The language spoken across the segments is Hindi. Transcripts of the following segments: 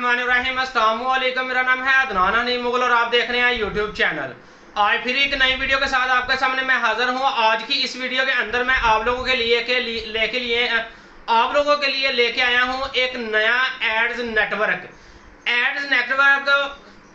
बिस्मिल्लाहिर्रहमानिर्रहीम। अस्सलाम वालेकुम। मेरा नाम है अदनान हनीफ मुगल और आप देख रहे हैं यूट्यूब चैनल। आज फिर एक नई वीडियो के साथ आपके सामने मैं हाजिर हूं। आज की इस वीडियो के अंदर मैं आप लोगों के लिए लेके आया हूं एक नया एड्स नेटवर्क।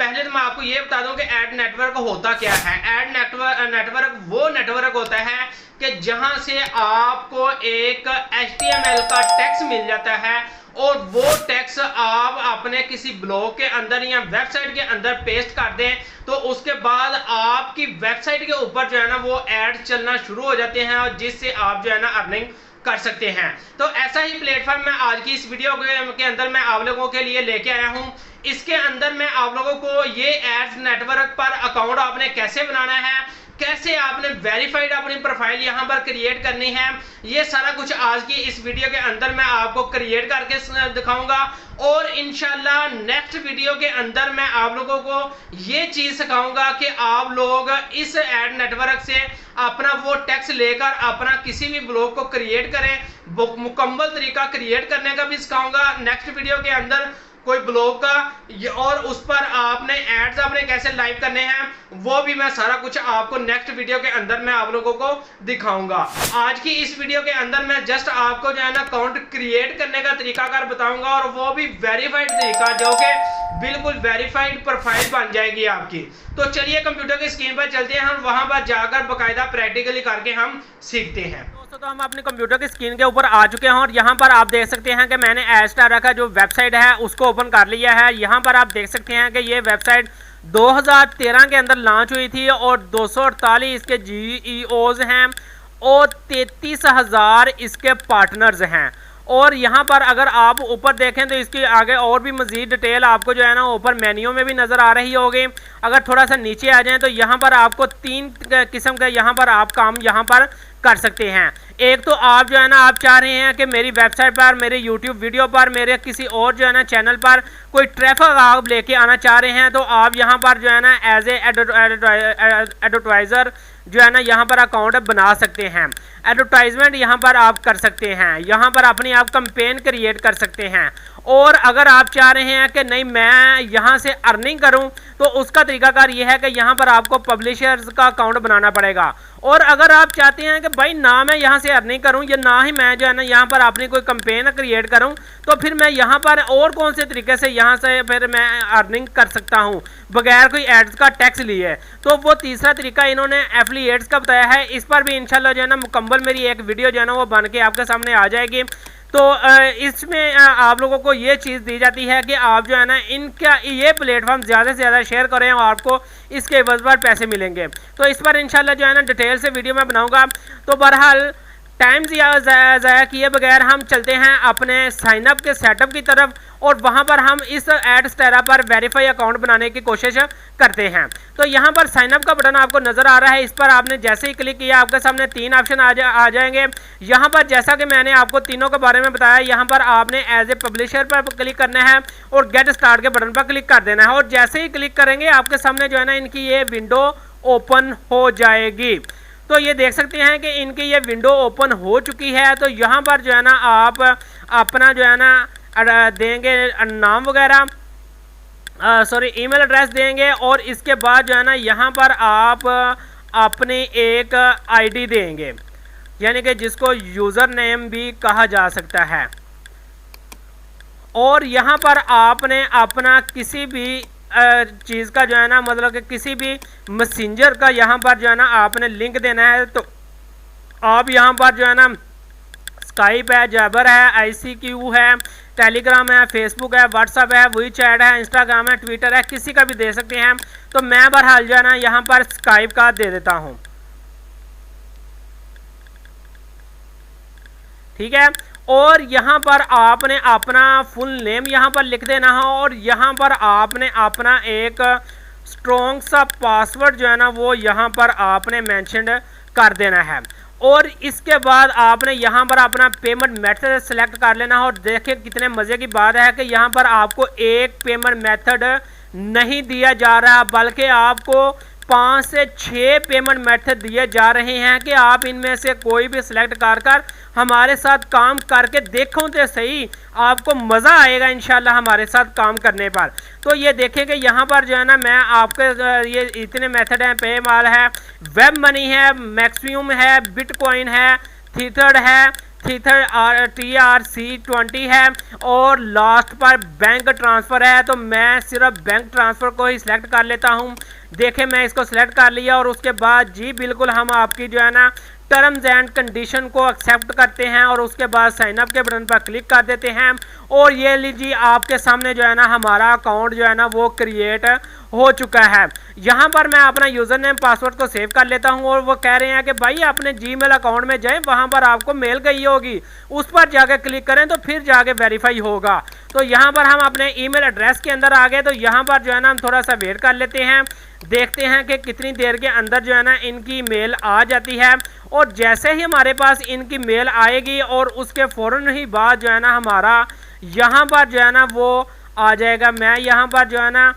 पहले तो मैं आपको ये बता दूं कि एड नेटवर्क होता क्या है। एड नेटवर्क वो नेटवर्क होता है कि जहां से आपको एक HTML का टेक्स्ट मिल जाता है और वो टेक्स्ट आप अपने किसी ब्लॉग के अंदर या वेबसाइट के अंदर पेस्ट कर दें तो उसके बाद आपकी वेबसाइट के ऊपर जो है ना वो ऐड चलना शुरू हो जाते हैं और जिससे आप जो है ना अर्निंग कर सकते हैं। तो ऐसा ही प्लेटफॉर्म मैं आज की इस वीडियो के अंदर मैं आप लोगों के लिए लेके आया हूं। इसके अंदर मैं आप लोगों को ये एड्स नेटवर्क पर अकाउंट आपने कैसे बनाना है, कैसे आपने वेरीफाइड अपनी प्रोफाइल यहां पर क्रिएट करनी है, ये सारा कुछ आज की इस वीडियो के अंदर मैं आपको क्रिएट करके दिखाऊंगा। और इंशाल्लाह नेक्स्ट वीडियो के अंदर मैं आप लोगों को ये चीज सिखाऊंगा कि आप लोग इस एड नेटवर्क से अपना वो टेक्स्ट लेकर अपना किसी भी ब्लॉग को क्रिएट करें। मुकम्मल तरीका क्रिएट करने का भी सिखाऊंगा नेक्स्ट वीडियो के अंदर, कोई ब्लॉग का, और उस पर आपने एड्स आपने कैसे लाइव करने हैं वो भी मैं सारा कुछ आपको नेक्स्ट वीडियो के अंदर मैं आप लोगों को दिखाऊंगा। आज की इस वीडियो के अंदर मैं जस्ट आपको जो है ना अकाउंट क्रिएट करने का तरीकाकार बताऊंगा और वो भी वेरीफाइड तरीका, जो कि बिल्कुल वेरीफाइड प्रोफाइल बन जाएगी आपकी। तो चलिए कंप्यूटर की स्क्रीन पर चलते हैं, हम वहां पर जाकर बाकायदा प्रैक्टिकली करके हम सीखते हैं। तो हम अपने कंप्यूटर की स्क्रीन के ऊपर आ चुके हैं और यहाँ पर आप देख सकते हैं कि मैंने एस्टारा का जो वेबसाइट है उसको ओपन कर लिया है। यहाँ पर आप देख सकते हैं कि ये वेबसाइट 2013 के अंदर लॉन्च हुई थी और 248 इसके GEOs हैं और 33,000 इसके पार्टनर्स हैं। और यहाँ पर अगर आप ऊपर देखें तो इसके आगे और भी मज़ीद डिटेल आपको जो है ना ऊपर मेन्यू में भी नज़र आ रही होगी। अगर थोड़ा सा नीचे आ जाएं तो यहाँ पर आपको 3 किस्म का यहाँ पर आप काम यहाँ पर कर सकते हैं। एक तो आप जो है ना आप चाह रहे हैं कि मेरी वेबसाइट पर, मेरे यूट्यूब वीडियो पर, मेरे किसी और जो है ना चैनल पर कोई ट्रैफिक आप लेके आना चाह रहे हैं तो आप यहाँ पर जो है ना एज ए एडवर्टाइज़र जो है ना यहाँ पर अकाउंट बना सकते हैं। एडवर्टाइजमेंट यहाँ पर आप कर सकते हैं, यहाँ पर अपनी आप कैंपेन क्रिएट कर सकते हैं। और अगर आप चाह रहे हैं कि नहीं मैं यहाँ से अर्निंग करूँ तो उसका तरीकाकार ये है कि यहाँ पर आपको पब्लिशर्स का अकाउंट बनाना पड़ेगा। और अगर आप चाहते हैं कि भाई ना मैं यहाँ से अर्निंग करूँ या ना ही मैं जो है ना यहाँ पर अपनी कोई कैंपेन क्रिएट करूँ तो फिर मैं यहाँ पर और कौन से तरीके से यहाँ से फिर मैं अर्निंग कर सकता हूँ बगैर कोई एड्स का टैक्स लिए, तो वो तीसरा तरीका इन्होंने एफिलिएट्स का बताया है। इस पर भी इंशाल्लाह जो है ना मुकम्मल मेरी एक वीडियो जो है ना वो बन के आपके सामने आ जाएगी। तो इसमें आप लोगों को ये चीज़ दी जाती है कि आप जो है ना इनका ये प्लेटफॉर्म ज़्यादा से ज़्यादा शेयर करें और आपको इसके एवज पर पैसे मिलेंगे। तो इस पर इंशाल्लाह जो है ना डिटेल से वीडियो में बनाऊंगा। तो बहरहाल टाइम ज़ाया किए बगैर हम चलते हैं अपने साइनअप के सेटअप की तरफ और वहां पर हम इस एडस्टेरा पर वेरीफाई अकाउंट बनाने की कोशिश करते हैं। तो यहाँ पर साइनअप का बटन आपको नज़र आ रहा है, इस पर आपने जैसे ही क्लिक किया आपके सामने 3 ऑप्शन आ जाएंगे। यहाँ पर जैसा कि मैंने आपको तीनों के बारे में बताया, यहाँ पर आपने एज ए पब्लिशर पर क्लिक करना है और गेट स्टार्ट के बटन पर क्लिक कर देना है। और जैसे ही क्लिक करेंगे आपके सामने जो है ना इनकी ये विंडो ओपन हो जाएगी। तो ये देख सकते हैं कि इनकी ये विंडो ओपन हो चुकी है। तो यहाँ पर जो है ना आप अपना जो है ना देंगे नाम वगैरह, सॉरी ईमेल एड्रेस देंगे और इसके बाद जो है ना यहाँ पर आप अपनी एक आईडी देंगे, यानी कि जिसको यूज़र नेम भी कहा जा सकता है। और यहाँ पर आपने अपना किसी भी चीज़ का जो है ना मतलब कि किसी भी मैसेंजर का यहाँ पर जो है ना आपने लिंक देना है। तो आप यहाँ पर जो है ना स्काइप है, जैबर है, ICQ है, टेलीग्राम है, फेसबुक है, व्हाट्सअप है, वही चैट है, इंस्टाग्राम है, ट्विटर है, किसी का भी दे सकते हैं। तो मैं बहरहाल जो है ना यहाँ पर स्काइप का दे देता हूँ, ठीक है। और यहाँ पर आपने अपना फुल नेम यहाँ पर लिख देना है और यहाँ पर आपने अपना एक स्ट्रॉन्ग सा पासवर्ड जो है ना वो यहाँ पर आपने मेंशन कर देना है। और इसके बाद आपने यहाँ पर अपना पेमेंट मेथड सेलेक्ट कर लेना है। और देखिए कितने मज़े की बात है कि यहाँ पर आपको एक पेमेंट मेथड नहीं दिया जा रहा बल्कि आपको 5 से 6 पेमेंट मेथड दिए जा रहे हैं कि आप इनमें से कोई भी सिलेक्ट कर हमारे साथ काम करके देखो तो सही, आपको मज़ा आएगा इंशाल्लाह हमारे साथ काम करने पर। तो ये देखें कि यहाँ पर जो है ना मैं आपके ये इतने मेथड हैं, पेमाल है, वेब मनी है, मैक्सिमम है, बिटकॉइन है, थीथर है, थीथर TRC20 है, और लास्ट पर बैंक ट्रांसफ़र है। तो मैं सिर्फ बैंक ट्रांसफ़र को ही सिलेक्ट कर लेता हूँ। देखें मैं इसको सिलेक्ट कर लिया और उसके बाद जी बिल्कुल हम आपकी जो है ना टर्म्स एंड कंडीशन को एक्सेप्ट करते हैं और उसके बाद साइन अप के बटन पर क्लिक कर देते हैं। और ये लीजिए आपके सामने जो है ना हमारा अकाउंट जो है ना वो क्रिएट हो चुका है। यहाँ पर मैं अपना यूज़र नेम पासवर्ड को सेव कर लेता हूँ और वो कह रहे हैं कि भाई अपने जीमेल अकाउंट में जाएं, वहाँ पर आपको मेल गई होगी, उस पर जाकर क्लिक करें तो फिर जाके वेरीफाई होगा। तो यहाँ पर हम अपने ईमेल एड्रेस के अंदर आ गए। तो यहाँ पर जो है ना हम थोड़ा सा वेट कर लेते हैं, देखते हैं कि कितनी देर के अंदर जो है ना इनकी मेल आ जाती है। और जैसे ही हमारे पास इनकी मेल आएगी और उसके फ़ौरन ही बाद जो है ना हमारा यहाँ पर जो है ना वो आ जाएगा। मैं यहाँ पर जो है ना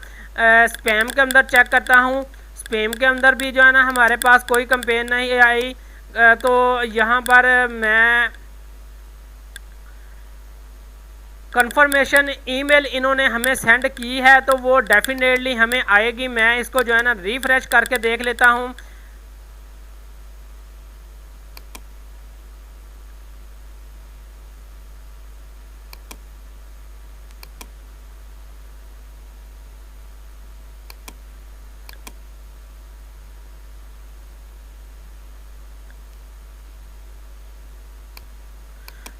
स्पैम के अंदर चेक करता हूँ, स्पैम के अंदर भी जो है ना हमारे पास कोई कंप्लेन नहीं आई। तो यहाँ पर मैं कंफर्मेशन ईमेल इन्होंने हमें सेंड की है तो वो डेफिनेटली हमें आएगी। मैं इसको जो है ना रिफ्रेश करके देख लेता हूँ।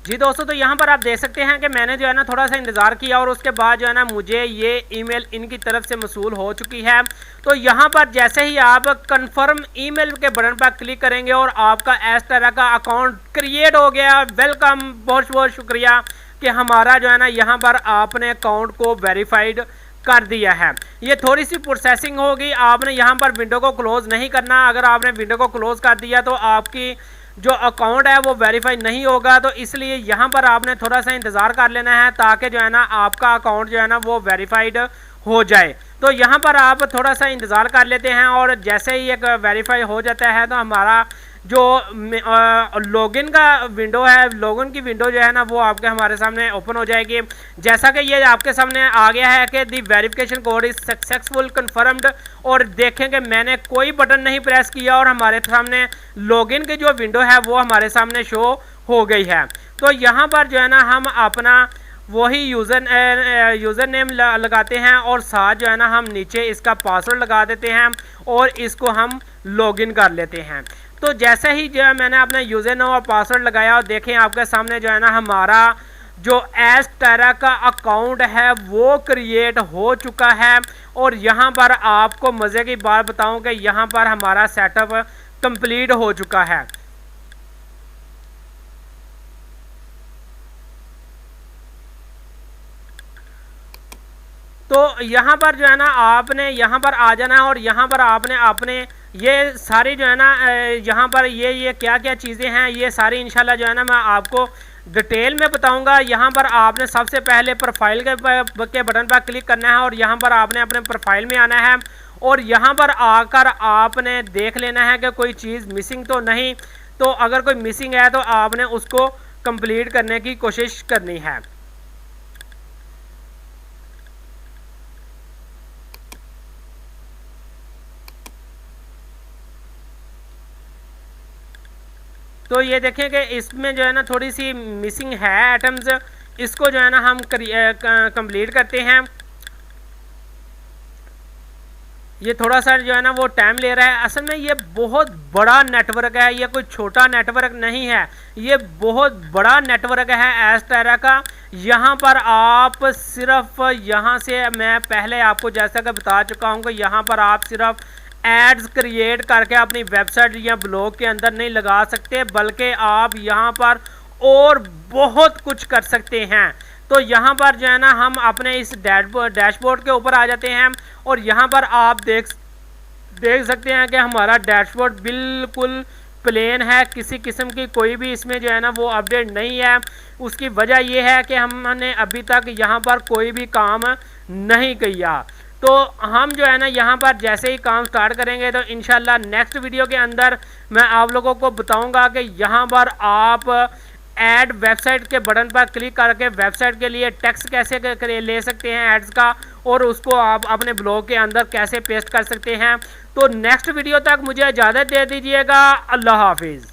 जी दोस्तों, तो यहाँ पर आप देख सकते हैं कि मैंने जो है ना थोड़ा सा इंतज़ार किया और उसके बाद जो है ना मुझे ये ईमेल इनकी तरफ से मसूल हो चुकी है। तो यहाँ पर जैसे ही आप कंफर्म ईमेल के बटन पर क्लिक करेंगे और आपका इस तरह का अकाउंट क्रिएट हो गया। वेलकम, बहुत बहुत शुक्रिया कि हमारा जो है ना यहाँ पर आपने अकाउंट को वेरीफाइड कर दिया है। ये थोड़ी सी प्रोसेसिंग होगी, आपने यहाँ पर विंडो को क्लोज़ नहीं करना। अगर आपने विंडो को क्लोज़ कर दिया तो आपकी जो अकाउंट है वो वेरीफाई नहीं होगा। तो इसलिए यहाँ पर आपने थोड़ा सा इंतज़ार कर लेना है ताकि जो है ना आपका अकाउंट जो है ना वो वेरीफाइड हो जाए। तो यहाँ पर आप थोड़ा सा इंतज़ार कर लेते हैं और जैसे ही एक वेरीफाई हो जाता है तो हमारा जो लॉगिन का विंडो है, लॉगिन की विंडो जो है ना वो आपके हमारे सामने ओपन हो जाएगी। जैसा कि ये आपके सामने आ गया है कि the verification code is successful confirmed, और देखें कि मैंने कोई बटन नहीं प्रेस किया और हमारे सामने लॉगिन की जो विंडो है वो हमारे सामने शो हो गई है। तो यहाँ पर जो है ना हम अपना वही यूज़र नेम लगाते हैं और साथ जो है ना हम नीचे इसका पासवर्ड लगा देते हैं और इसको हम लॉगिन कर लेते हैं। तो जैसे ही जो है मैंने अपना यूज़र नेम और पासवर्ड लगाया और देखें आपके सामने जो है ना हमारा जो इस तरह का अकाउंट है वो क्रिएट हो चुका है। और यहाँ पर आपको मज़े की बात बताऊं कि यहाँ पर हमारा सेटअप कंप्लीट हो चुका है। तो यहाँ पर जो है ना आपने यहाँ पर आ जाना है और यहाँ पर आपने अपने ये सारी जो है ना यहाँ पर ये क्या क्या चीज़ें हैं ये सारी इंशाल्लाह जो है ना मैं आपको डिटेल में बताऊंगा। यहाँ पर आपने सबसे पहले प्रोफाइल के बटन पर क्लिक करना है और यहाँ पर आपने अपने प्रोफाइल में आना है और यहाँ पर आकर आपने देख लेना है कि कोई चीज़ मिसिंग तो नहीं। तो अगर कोई मिसिंग है तो आपने उसको कंप्लीट करने की कोशिश करनी है। तो ये देखें कि इसमें जो है ना थोड़ी सी मिसिंग है आइटम्स, इसको जो है ना हम कंप्लीट करते हैं। ये थोड़ा सा जो है ना वो टाइम ले रहा है। असल में ये बहुत बड़ा नेटवर्क है, ये कोई छोटा नेटवर्क नहीं है, ये बहुत बड़ा नेटवर्क है इस तरह का। यहाँ पर आप सिर्फ यहाँ से मैं पहले आपको जैसा कि बता चुका हूँ कि यहाँ पर आप सिर्फ एड्स क्रिएट करके अपनी वेबसाइट या ब्लॉग के अंदर नहीं लगा सकते, बल्कि आप यहाँ पर और बहुत कुछ कर सकते हैं। तो यहाँ पर जो है ना हम अपने इस डैशबोर्ड के ऊपर आ जाते हैं और यहाँ पर आप देख सकते हैं कि हमारा डैशबोर्ड बिल्कुल प्लेन है, किसी किस्म की कोई भी इसमें जो है ना वो अपडेट नहीं है। उसकी वजह यह है कि हमने अभी तक यहाँ पर कोई भी काम नहीं किया। तो हम जो है ना यहाँ पर जैसे ही काम स्टार्ट करेंगे तो इंशाल्लाह नेक्स्ट वीडियो के अंदर मैं आप लोगों को बताऊंगा कि यहाँ पर आप ऐड वेबसाइट के बटन पर क्लिक करके वेबसाइट के लिए टेक्स्ट कैसे ले सकते हैं एड्स का, और उसको आप अपने ब्लॉग के अंदर कैसे पेस्ट कर सकते हैं। तो नेक्स्ट वीडियो तक मुझे इजाज़त दे दीजिएगा। अल्लाह हाफिज़।